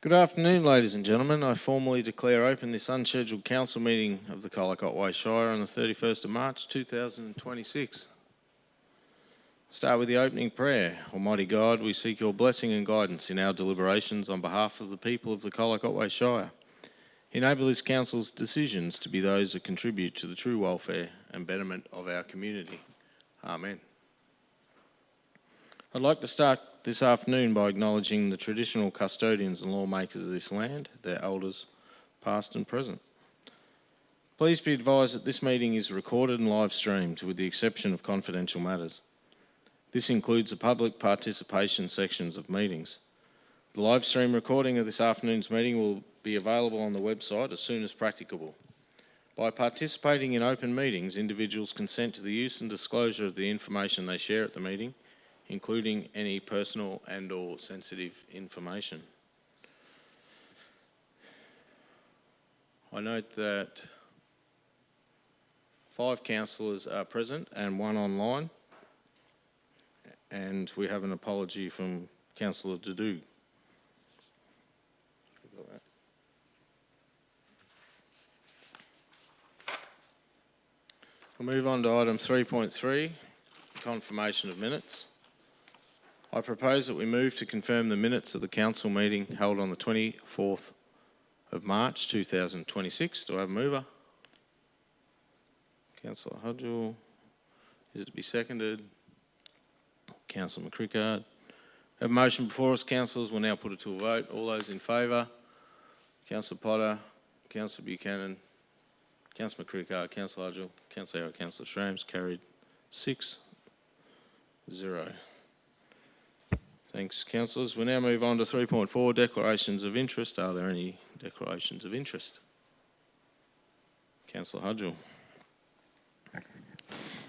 Good afternoon, ladies and gentlemen. I formally declare open this unscheduled council meeting of the Colac Otway Shire on the 31st of March 2026. Start with the opening prayer. Almighty God, we seek your blessing and guidance in our deliberations on behalf of the people of the Colac Otway Shire. Enable this council's decisions to be those that contribute to the true welfare and betterment of our community. Amen. I'd like to start this afternoon by acknowledging the traditional custodians and lawmakers of this land, their elders, past and present. Please be advised that this meeting is recorded and live streamed with the exception of confidential matters. This includes the public participation sections of meetings. The live stream recording of this afternoon's meeting will be available on the website as soon as practicable. By participating in open meetings, individuals consent to the use and disclosure of the information they share at the meeting, including any personal and/or sensitive information. I note that 5 councillors are present and 1 online, and we have an apology from Councillor Dudu. We'll move on to item 3.3, confirmation of minutes. I propose that we move to confirm the minutes of the council meeting held on the 24th of March 2026. Do I have a mover? Councillor Hudgell. Is it to be seconded? Councillor McCrickard. We have a motion before us, councillors. We'll now put it to a vote. All those in favour? Councillor Potter, Councillor Buchanan, Councillor McCrickard, Councillor Hudgell, Councillor Howard, Councillor Schrames. Carried 6-0. Thanks, councillors. We now move on to 3.4, declarations of interest. Are there any declarations of interest? Councillor Hudgell.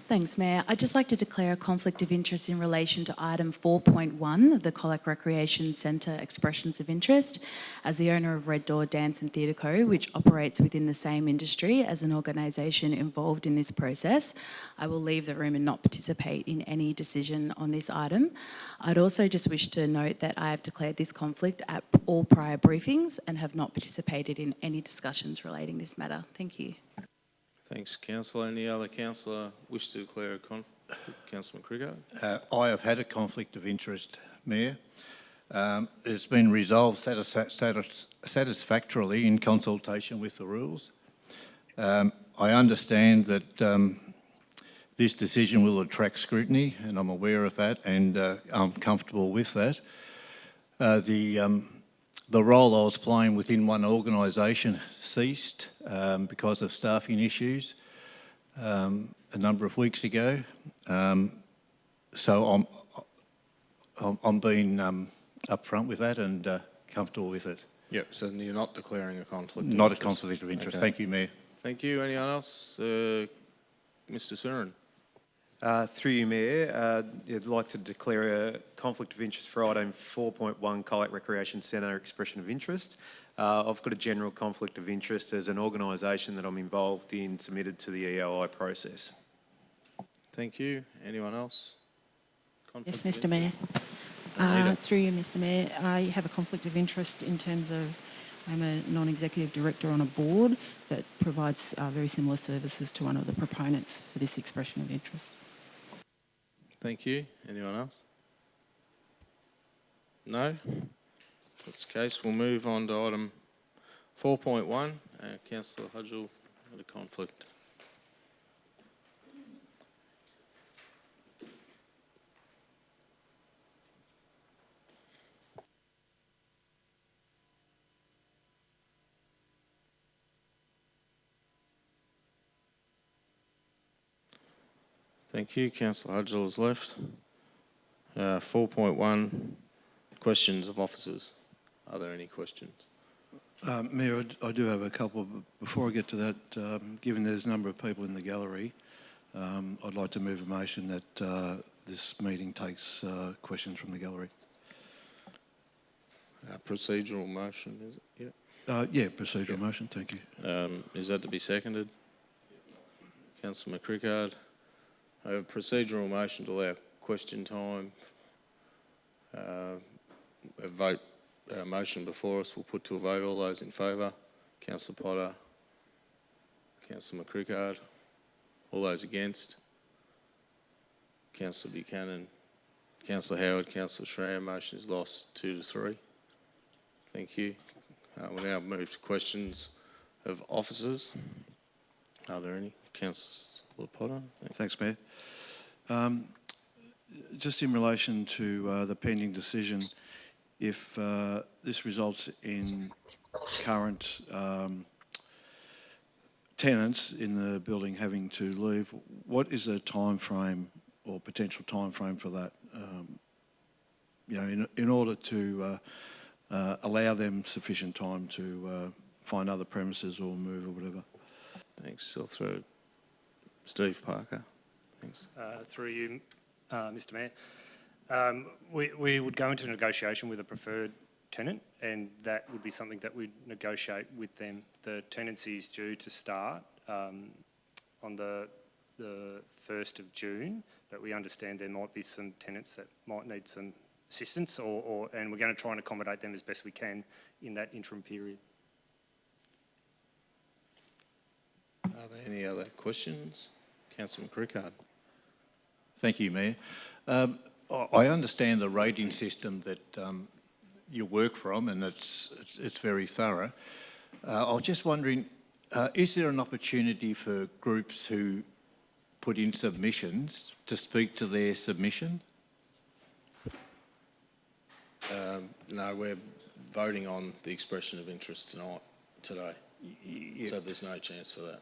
Thanks, Mayor. I'd just like to declare a conflict of interest in relation to item 4.1, the Colac Recreation Centre expressions of interest. As the owner of Red Door Dance and Theatre Co., which operates within the same industry as an organisation involved in this process, I will leave the room and not participate in any decision on this item. I'd also just wish to note that I have declared this conflict at all prior briefings and have not participated in any discussions relating this matter. Thank you. Thanks, councillor. Any other councillor wish to declare a conflict? Councillor McCrickard. I have had a conflict of interest, Mayor. It's been resolved satisfactorily in consultation with the rules. I understand that this decision will attract scrutiny, and I'm aware of that, and I'm comfortable with that. The role I was playing within one organisation ceased because of staffing issues a number of weeks ago. So I'm being upfront with that and comfortable with it. Yep, so you're not declaring a conflict of interest? Not a conflict of interest. Okay. Thank you, Mayor. Thank you. Anyone else? Mr. Surin. Through you, Mayor, I'd like to declare a conflict of interest for item 4.1, Colac Recreation Centre expression of interest. I've got a general conflict of interest as an organisation that I'm involved in submitted to the EOI process. Thank you. Anyone else? Yes, Mr. Mayor. Through you, Mr. Mayor, I have a conflict of interest in terms of I'm a non-executive director on a board that provides very similar services to one of the proponents for this expression of interest. Thank you. Anyone else? No? If that's the case, we'll move on to item 4.1. Councillor Hudgell had a conflict. Thank you. Councillor Hudgell is left. 4.1, questions of officers. Are there any questions? Mayor, I do have a couple. Before I get to that, given there's a number of people in the gallery, I'd like to move a motion that this meeting takes questions from the gallery. Procedural motion, is it? Yeah, procedural motion, thank you. Is that to be seconded? Councillor McCrickard. I have a procedural motion to allow question time, a vote motion before us, we'll put to a vote. All those in favour? Councillor Potter, Councillor McCrickard. All those against? Councillor Buchanan, Councillor Howard, Councillor Schramm. Motion is lost 2-3. Thank you. We'll now move to questions of officers. Are there any? Councillor Potter. Thanks, Mayor. Just in relation to the pending decision, if this results in current tenants in the building having to leave, what is the time frame or potential time frame for that? In order to allow them sufficient time to find other premises or move or whatever. Thanks. I'll throw Steve Parker. Thanks. Through you, Mr Mayor. We would go into negotiation with a preferred tenant, and that would be something that we'd negotiate with them. The tenancy is due to start on the 1st of June, but we understand there might be some tenants that might need some assistance, and we're going to try and accommodate them as best we can in that interim period. Are there any other questions? Councillor McCrickard. Thank you, Mayor. I understand the rating system that you work from, and it's very thorough. I was just wondering, is there an opportunity for groups who put in submissions to speak to their submission? No, we're voting on the expression of interest today. So there's no chance for that.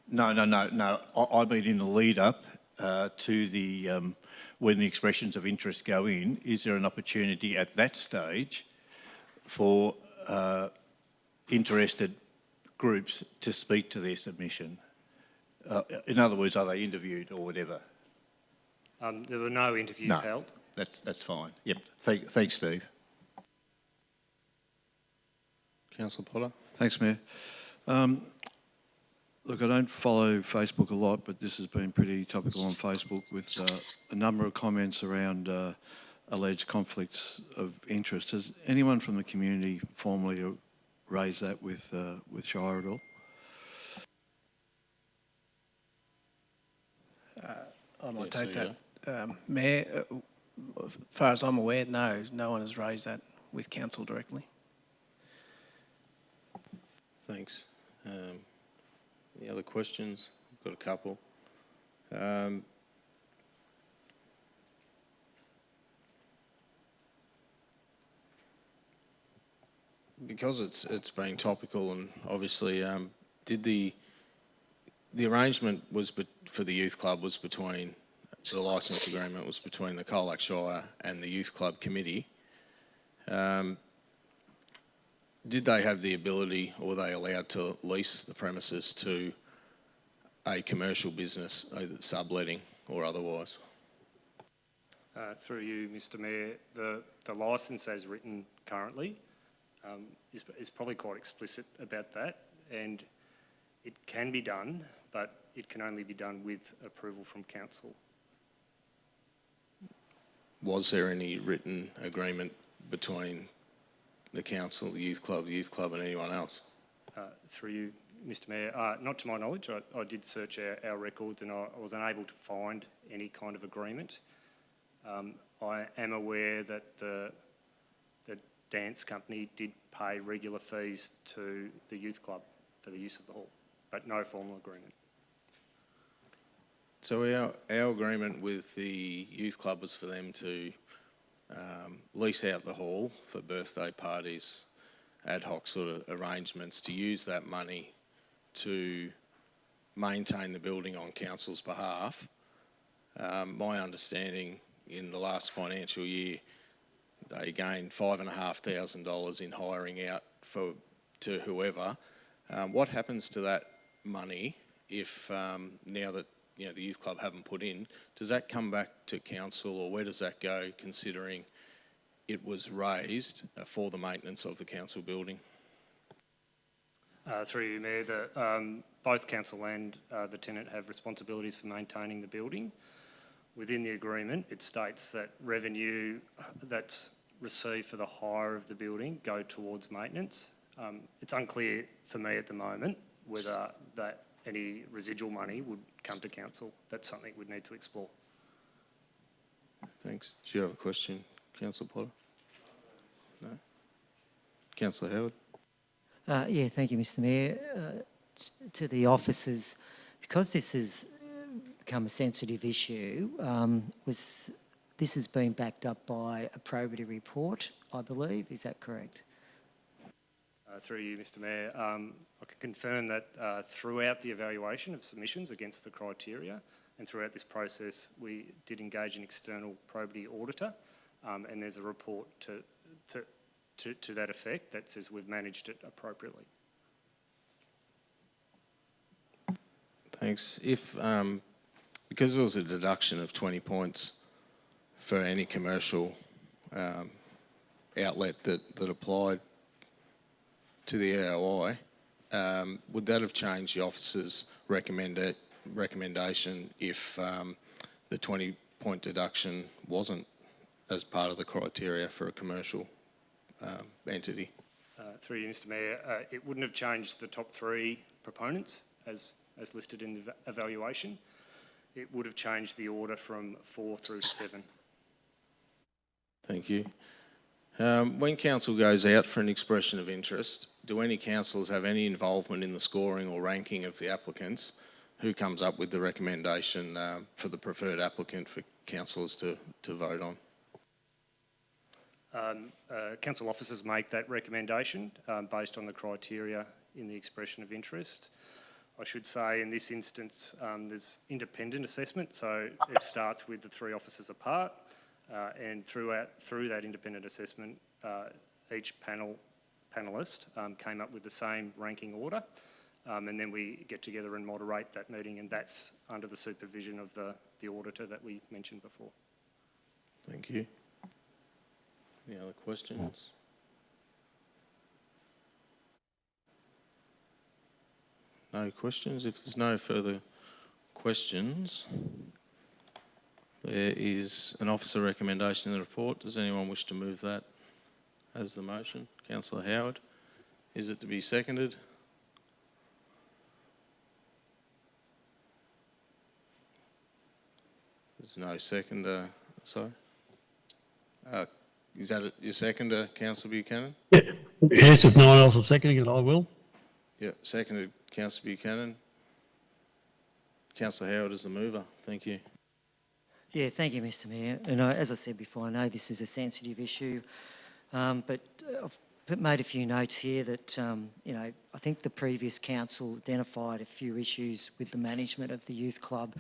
No. I mean in the lead up to the when the expressions of interest go in, is there an opportunity at that stage for interested groups to speak to their submission? In other words, are they interviewed or whatever? There were no interviews held. That's fine. Yep. Thanks, Steve. Councillor Potter. Thanks, Mayor. Look, I don't follow Facebook a lot, but this has been pretty topical on Facebook with a number of comments around alleged conflicts of interest. Has anyone from the community formally raised that with Shire at all? I might take that. Mayor, as far as I'm aware, no one has raised that with council directly. Thanks. Any other questions? I've got a couple. Because it's been topical, and obviously, did the arrangement was for the youth club was between the licence agreement was between the Colac Shire and the youth club committee. Did they have the ability, or were they allowed to lease the premises to a commercial business, either subletting or otherwise? Through you, Mr Mayor, the licence as written currently is probably quite explicit about that, and it can be done, but it can only be done with approval from council. Was there any written agreement between the council, the youth club and anyone else? Through you, Mr Mayor, not to my knowledge. I did search our records and I was unable to find any kind of agreement. I am aware that the dance company did pay regular fees to the youth club for the use of the hall, but no formal agreement. So our agreement with the youth club was for them to lease out the hall for birthday parties, ad hoc sort of arrangements, to use that money to maintain the building on council's behalf. My understanding, in the last financial year, they gained $5,500 in hiring out to whoever. What happens to that money if now that the youth club haven't put in? Does that come back to council, or where does that go, considering it was raised for the maintenance of the council building? Through you, Mayor, both council and the tenant have responsibilities for maintaining the building. Within the agreement, it states that revenue that's received for the hire of the building go towards maintenance. It's unclear for me at the moment whether that any residual money would come to council. That's something we'd need to explore. Thanks. Do you have a question, Councillor Potter? No? Councillor Howard? Yeah, thank you, Mr. Mayor. To the officers, because this has become a sensitive issue, this has been backed up by a probity report, I believe. Is that correct? Through you, Mr. Mayor, I can confirm that throughout the evaluation of submissions against the criteria and throughout this process, we did engage an external probity auditor, and there's a report to that effect that says we've managed it appropriately. Thanks. If, because there was a deduction of 20 points for any commercial outlet that applied to the AOI, would that have changed the officer's recommendation if the 20-point deduction wasn't as part of the criteria for a commercial entity? Through you, Mr. Mayor, it wouldn't have changed the top 3 proponents as listed in the evaluation. It would have changed the order from 4 through to 7. Thank you. When council goes out for an expression of interest, do any councillors have any involvement in the scoring or ranking of the applicants? Who comes up with the recommendation for the preferred applicant for councillors to vote on? Council officers make that recommendation based on the criteria in the expression of interest. I should say in this instance there's independent assessment, so it starts with the 3 officers apart, and through that independent assessment each panellist came up with the same ranking order, and then we get together and moderate that meeting, and that's under the supervision of the auditor that we mentioned before. Thank you. Any other questions? No questions. If there's no further questions, there is an officer recommendation in the report. Does anyone wish to move that as the motion? Councillor Howard. Is it to be seconded? There's no seconder. Sorry. Is that your seconder, Councillor Buchanan? Yeah. Yes, if no one else is seconding it, I will. Yeah, seconded, Councillor Buchanan. Councillor Howard is the mover. Thank you. Yeah, thank you, Mr. Mayor. And as I said before, I know this is a sensitive issue, but I've made a few notes here that, you know, I think the previous council identified a few issues with the management of the youth club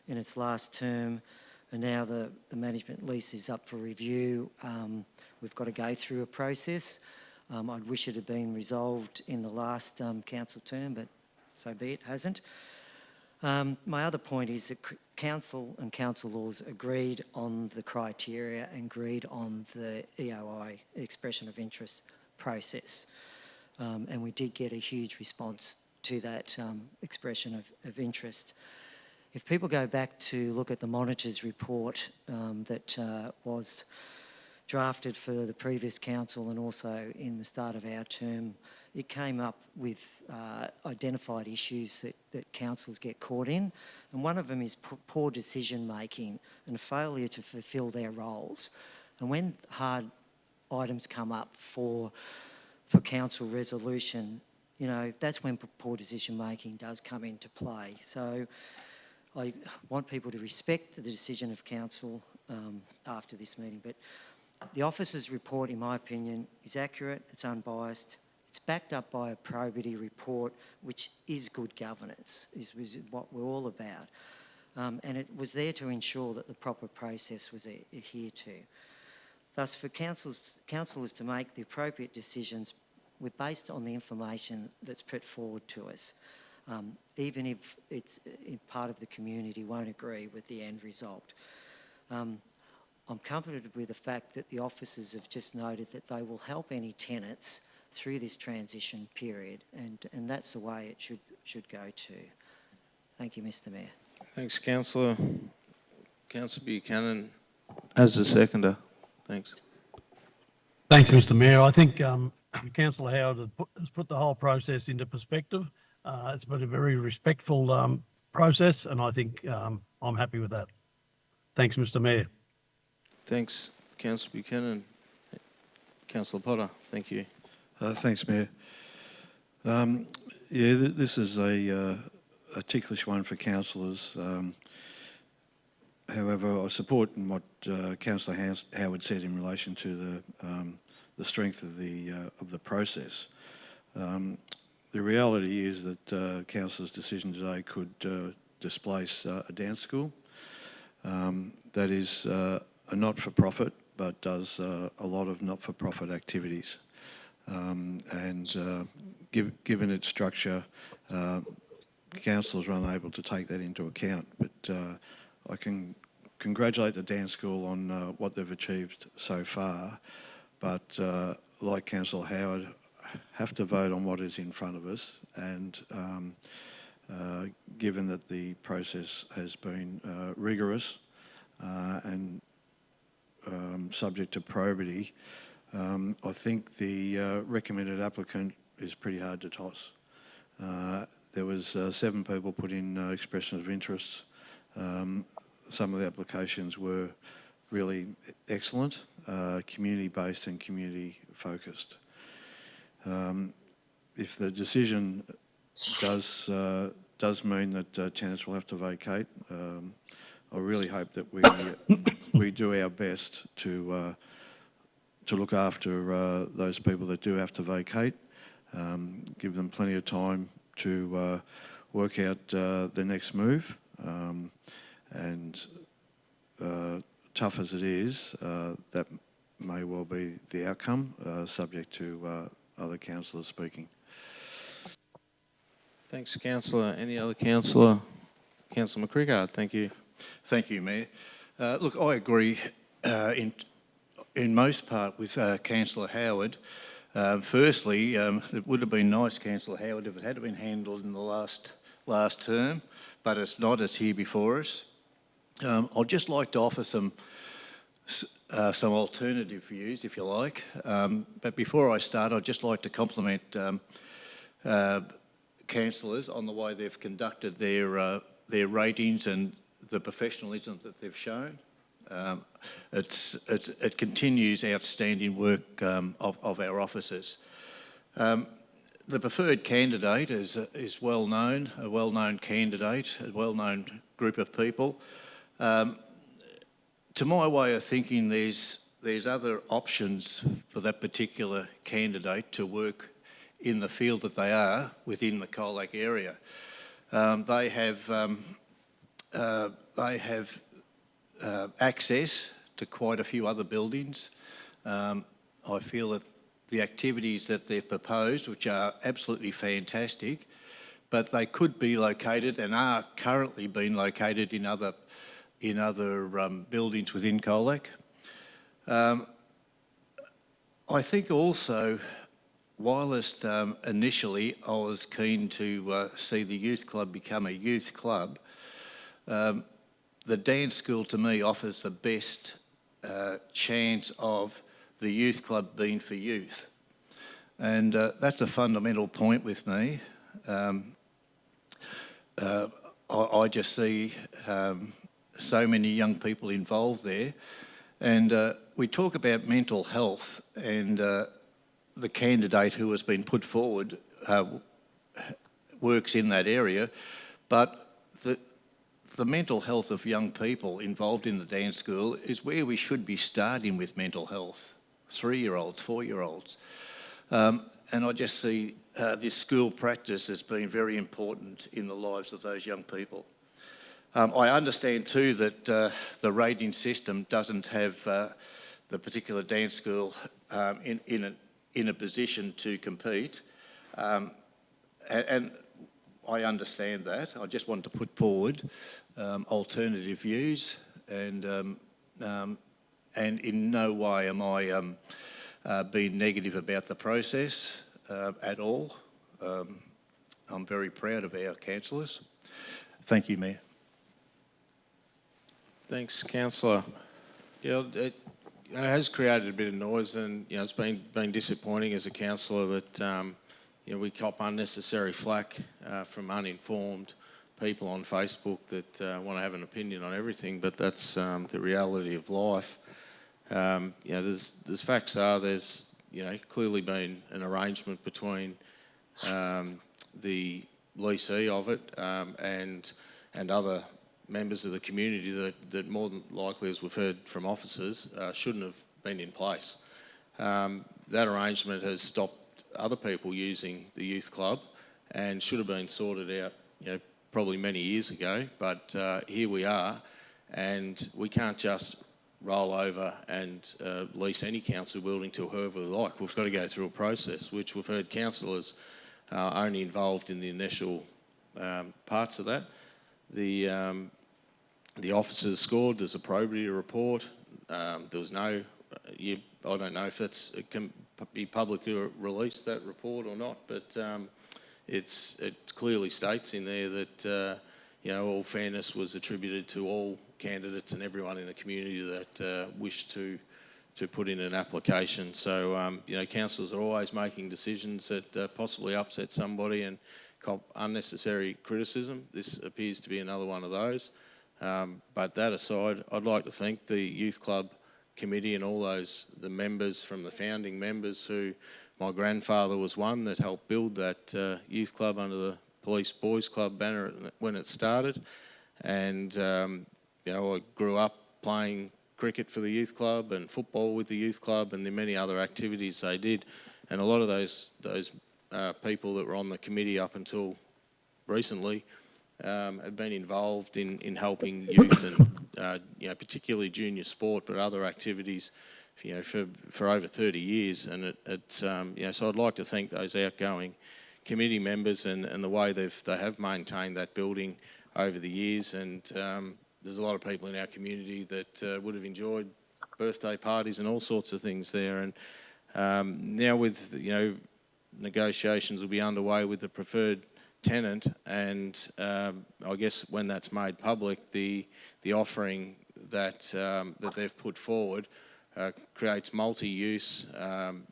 in its last term, and now the management lease is up for review. We've got to go through a process. I'd wish it had been resolved in the last council term, but so be it, hasn't. My other point is that council and council laws agreed on the criteria and agreed on the EOI, expression of interest process. And we did get a huge response to that expression of interest. If people go back to look at the monitor's report that was drafted for the previous council and also in the start of our term, it came up with identified issues that councils get caught in, and one of them is poor decision making and failure to fulfil their roles. And when hard items come up for council resolution, you know, that's when poor decision making does come into play. So I want people to respect the decision of council after this meeting, but the officer's report, in my opinion, is accurate, it's unbiased, it's backed up by a probity report, which is good governance, is what we're all about. And it was there to ensure that the proper process was adhered to. Thus, for councillors to make the appropriate decisions, we're based on the information that's put forward to us, even if it's part of the community won't agree with the end result. I'm comforted with the fact that the officers have just noted that they will help any tenants through this transition period, and that's the way it should go too. Thank you, Mr. Mayor. Thanks, Councillor. Councillor Buchanan as the seconder. Thanks. Thanks, Mr. Mayor. I think Councillor Howard has put the whole process into perspective. It's been a very respectful process, and I think I'm happy with that. Thanks, Mr. Mayor. Thanks, Councillor Buchanan. Councillor Potter, thank you. Thanks, Mayor. This is a ticklish one for councillors. However, I support what Councillor Howard said in relation to the strength of the process. The reality is that councillors' decision today could displace a dance school that is a not-for-profit but does a lot of not-for-profit activities. Given its structure, councillors are unable to take that into account. But I can congratulate the dance school on what they've achieved so far. But like Councillor Howard, have to vote on what is in front of us. And given that the process has been rigorous and subject to probity, I think the recommended applicant is pretty hard to toss. There was 7 people put in expression of interest. Some of the applications were really excellent, community-based and community-focused. If the decision does mean that tenants will have to vacate, I really hope that we do our best to look after those people that do have to vacate, give them plenty of time to work out the next move, and tough as it is, that may well be the outcome, subject to other councillors speaking. Thanks, Councillor. Any other councillor? Councillor McCriggard, thank you. Thank you, Mayor. Look, I agree in most part with Councillor Howard. Firstly, it would have been nice, Councillor Howard, if it had been handled in the last term, but it's not. It's here before us. I'd just like to offer some alternative views, if you like. But before I start, I'd just like to compliment councillors on the way they've conducted their ratings and the professionalism that they've shown. It continues outstanding work of our officers. The preferred candidate is well known, a well-known candidate, a well-known group of people. To my way of thinking, there's other options for that particular candidate to work in the field that they are within the Colac area. They have access to quite a few other buildings. I feel that the activities that they've proposed, which are absolutely fantastic, but they could be located and are currently being located in other buildings within Colac. I think also, whilst initially I was keen to see the youth club become a youth club, the dance school to me offers the best chance of the youth club being for youth. And that's a fundamental point with me. I just see so many young people involved there. And we talk about mental health, and the candidate who has been put forward works in that area, but the mental health of young people involved in the dance school is where we should be starting with mental health, 3-year-olds, 4-year-olds. And I just see this school practice as being very important in the lives of those young people. I understand too that the rating system doesn't have the particular dance school in a position to compete, and I understand that. I just want to put forward alternative views, and in no way am I being negative about the process at all. I'm very proud of our councillors. Thank you, Mayor. Thanks, Councillor. Yeah, it has created a bit of noise, and it's been disappointing as a councillor that we cop unnecessary flack from uninformed people on Facebook that want to have an opinion on everything. But that's the reality of life. There's facts are there's clearly been an arrangement between the leasee of it and other members of the community that more than likely, as we've heard from officers, shouldn't have been in place. That arrangement has stopped other people using the youth club and should have been sorted out probably many years ago, but here we are, and we can't just roll over and lease any council building to whoever we like. We've got to go through a process, which we've heard councillors only involved in the initial parts of that. The officers scored, there's a probity report. There was no, I don't know if it can be publicly released, that report, or not, but it clearly states in there that all fairness was attributed to all candidates and everyone in the community that wished to put in an application. So, councillors are always making decisions that possibly upset somebody and cop unnecessary criticism. This appears to be another one of those. But that aside, I'd like to thank the Youth Club Committee and all the members from the founding members who, my grandfather was one that helped build that youth club under the Police Boys Club banner when it started. And, I grew up playing cricket for the youth club and football with the youth club and the many other activities they did. And a lot of those people that were on the committee up until recently have been involved in helping youth and particularly junior sport, but other activities, for over 30 years. And so I'd like to thank those outgoing committee members and the way they have maintained that building over the years. And there's a lot of people in our community that would have enjoyed birthday parties and all sorts of things there. And now with negotiations will be underway with the preferred tenant, and I guess when that's made public, the offering that they've put forward creates multi-use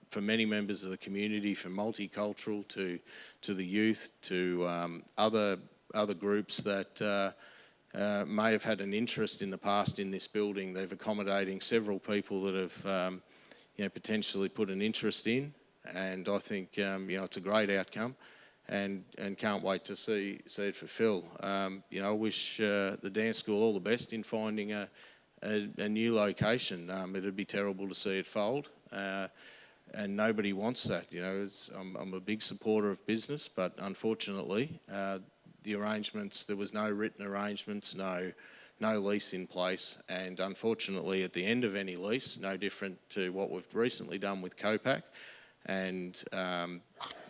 for many members of the community, from multicultural to the youth to other groups that may have had an interest in the past in this building. They're accommodating several people that have potentially put an interest in, and I think it's a great outcome. And can't wait to see it fulfil. I wish the dance school all the best in finding a new location. It'd be terrible to see it fold, and nobody wants that. I'm a big supporter of business, but unfortunately, the arrangements, there was no written arrangements, no lease in place, and unfortunately, at the end of any lease, no different to what we've recently done with Colac, and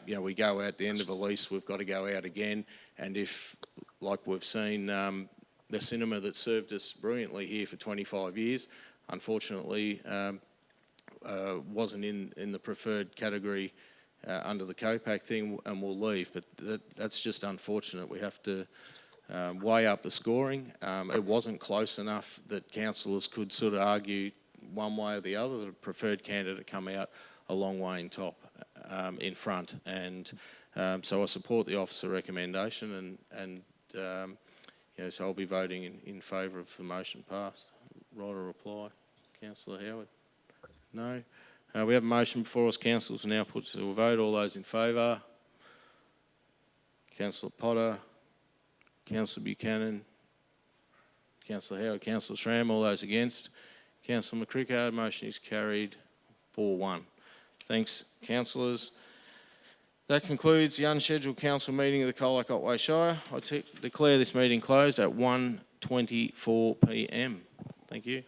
we go out the end of a lease, we've got to go out again. And if, like we've seen, the cinema that served us brilliantly here for 25 years, unfortunately, wasn't in the preferred category under the Colac thing, and will leave. But that's just unfortunate. We have to weigh up the scoring. It wasn't close enough that councillors could sort of argue one way or the other. The preferred candidate come out a long way in front, and so I support the officer recommendation, and so I'll be voting in favour of the motion passed. Right or reply, Councillor Howard? No. We have a motion before us. Councillors will now put to a vote. All those in favour? Councillor Potter, Councillor Buchanan, Councillor Howard, Councillor Schramm. All those against? Councillor McCrickard. Motion is carried 4-1. Thanks, councillors. That concludes the unscheduled council meeting of the Colac Otway Shire. I declare this meeting closed at 1:24 p.m. Thank you.